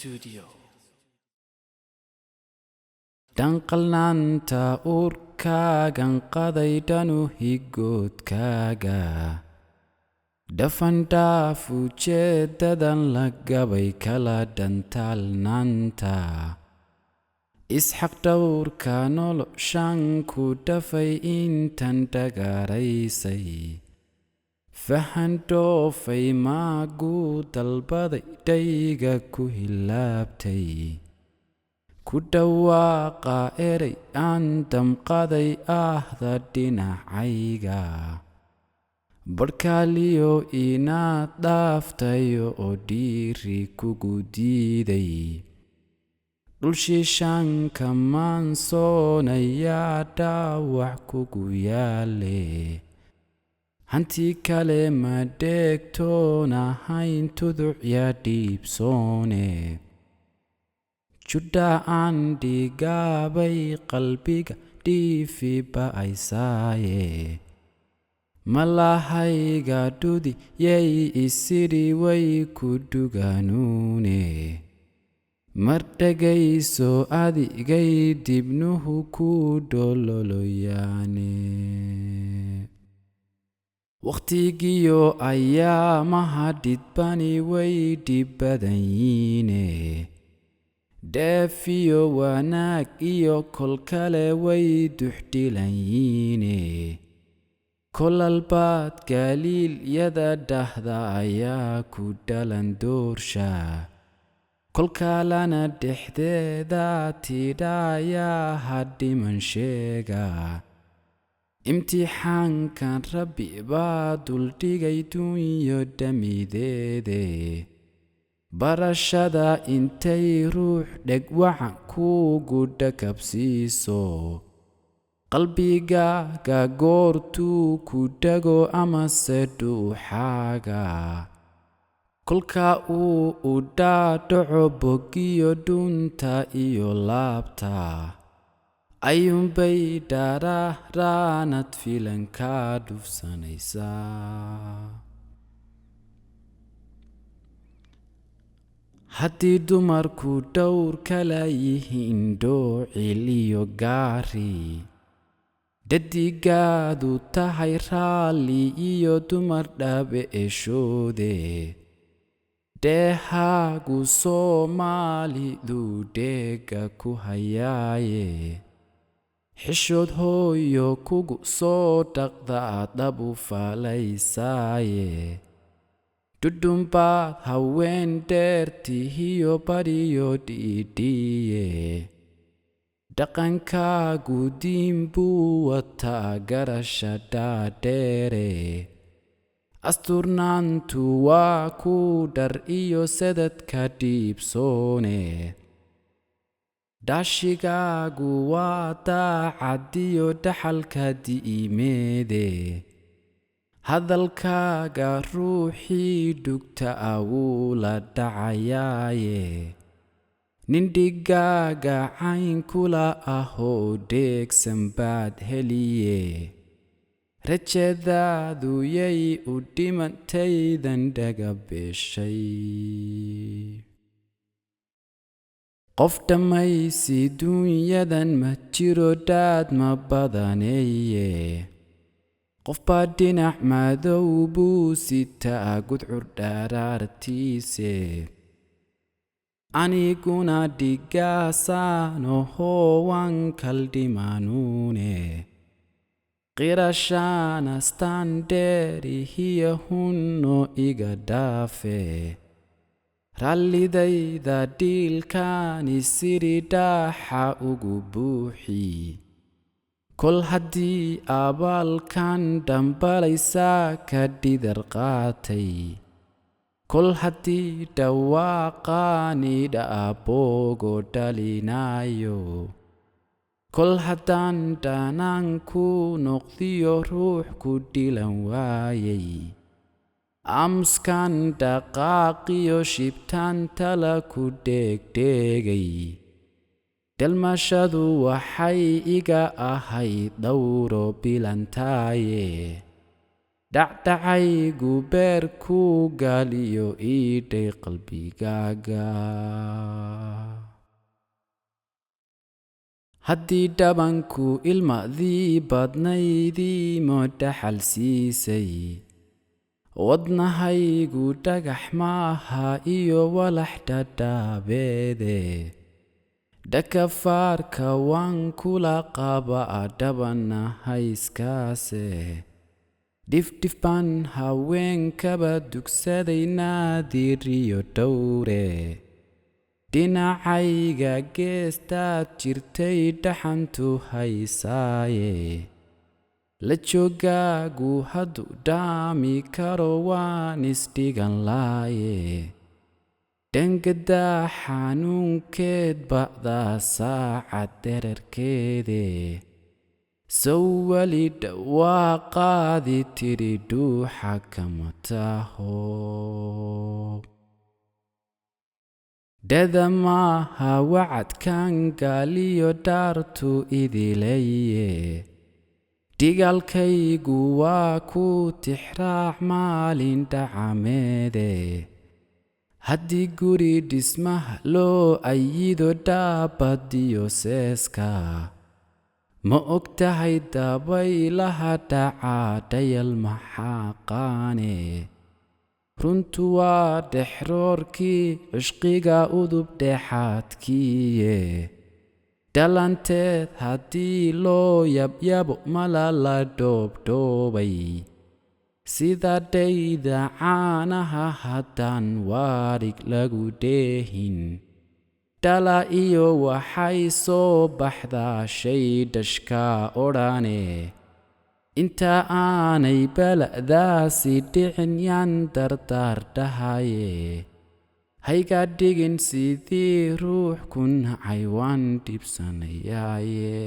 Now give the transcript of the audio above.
Studio. Danqalnaanta uurkaagan qadaydhanu higoodkaaga dhafandhaaf ujeedadan la gabay kala dhantaalnaanta isxaq dhowrka noloshan ku dhafay intan dhagaaraysay fahan dhoofay maaguu dalbaday dhayga ku hilaabtay ku dhawaaqa eray aan damqaday ahda dhinacayga barkaaliyo inaad dhaaftayo oo dhiiri kugu diiday dhul shishanka maansoonayaa dhaawac kugu yaale hanti kale ma dheegtoonahayn tuducya dhiibsoone judha aan dhigaabay qalbiga dhiifi ba'aysaaye malahayga dhudi yay isidhi way ku dhuganuune mar dhegayso adigay dibnuhu ku dhololoyaane waqtigiyo ayaamaha dhidbani way dhib badan yiine dheefiyo wanaag iyo kol kale way duxdhilan yiine kolalbaad galiilyada dhahda ayaa ku dhalan doorsha kolkalana dhexdeeda tidhaayaa hadhiman sheega imtixaankan rabbi baa duldhigay dunyo dhamideede barashada intay ruux dheg wacan kugu dhakabsiiso qalbigaaga goortuu ku dhego amase dhuuxaaga kolka uu u dhaadhaco bogiyo dhunta iyo laabta ayuunbay dharaaraanad filankaa dhufsanaysaa haddii dumarku dhowr kala yihiin dhoocil iyo gaari dhadigaadu tahay raalli iyo dumar dhabe eshoode dheehaagu soomaalidu dheega ku hayaaye xishood hooyo kugu soo dhaqda dhabu falaysaaye dhudhunbaad haween dheertihiyo bariyo dhiidhiye dhaqankaagu diin buu wataa garasha dhaadheere asturnaantu waa ku dhar iyo sadadka dhiibsoone dhaashigaagu waa daacadiyo dhaxalka di'imeede hadalkaaga ruuxii dhugta wuu la dhacayaaye nin dhigaaga caynkula ahoo dheegsan baad heliye rajadaadu yay u dhimantaydan dhaga beeshay qof dhammaysi dunyadan ma jiro dhaad ma badaneeye qofbaa dhinac madow buu sitaa gudcur dharaartiise aniguna dhigaasaanohoo waan kaldhimaanuune qirashaana standeerihiyo hunno iga dhaafe rallidayda dhiilkaani sidhi dhaaxa ugu buuxi kol haddii abaalkan dhambalaysaa ka dhidar qaatay kol haddii dhawaaqaani dhaaboogo dhalinaayo kol haddaan dhanaan ku noqdiyo ruux ku dhilan waayay aamuskan dhaqaaqiyo shibtaan tala ku dheegdheegay dhalmashadu waxay iga ahayd dhowro bilantaaye dhacdhacaygu beerkuu gaaliyo iidhay qalbigaaga haddii dhabanku ilmadii badnaydii moo dhaxal siisay wadnahaygu dhagax maaha iyo walax dhadhaabeede dhakafaarka waan kula qabaa dhabana hayskaase dhifdhif baan haweenkaba dugsaday naadir iyo dhowre dhinacayga geestaad jirtay dhaxantu haysaaye la joogaagu hadduu dhaami karo waan isdhigan laaye dhangadaa xanuunkeed ba'daa saacad dherarkeede sow weli dhawaaqaadi tidhi dhuuxa kama taho dhada maaha wacadkan gaaliyo dhaartu idileye dhigaalkaygu waa ku tixraac maalin dhacameede haddii guri dhismaha loo ayido dhaabadiyo seeska ma og tahay dabaylaha dhacaa dhayal maxaaqaane runtu waa dhexroorkii cishqiga udub dhexaadkiiye dhalanteed haddii loo yabyabo malala dhoobdhoobay sida dhayda caanaha haddaan waadhig lagu dheehin dhala iyo waxay soo baxdaa shay dhashkaa odhane inta aanay bala'daasi dhicin yaan dardaar dhahaye hayga dhigin sidii ruux ku nacay waan dhibsanayaaye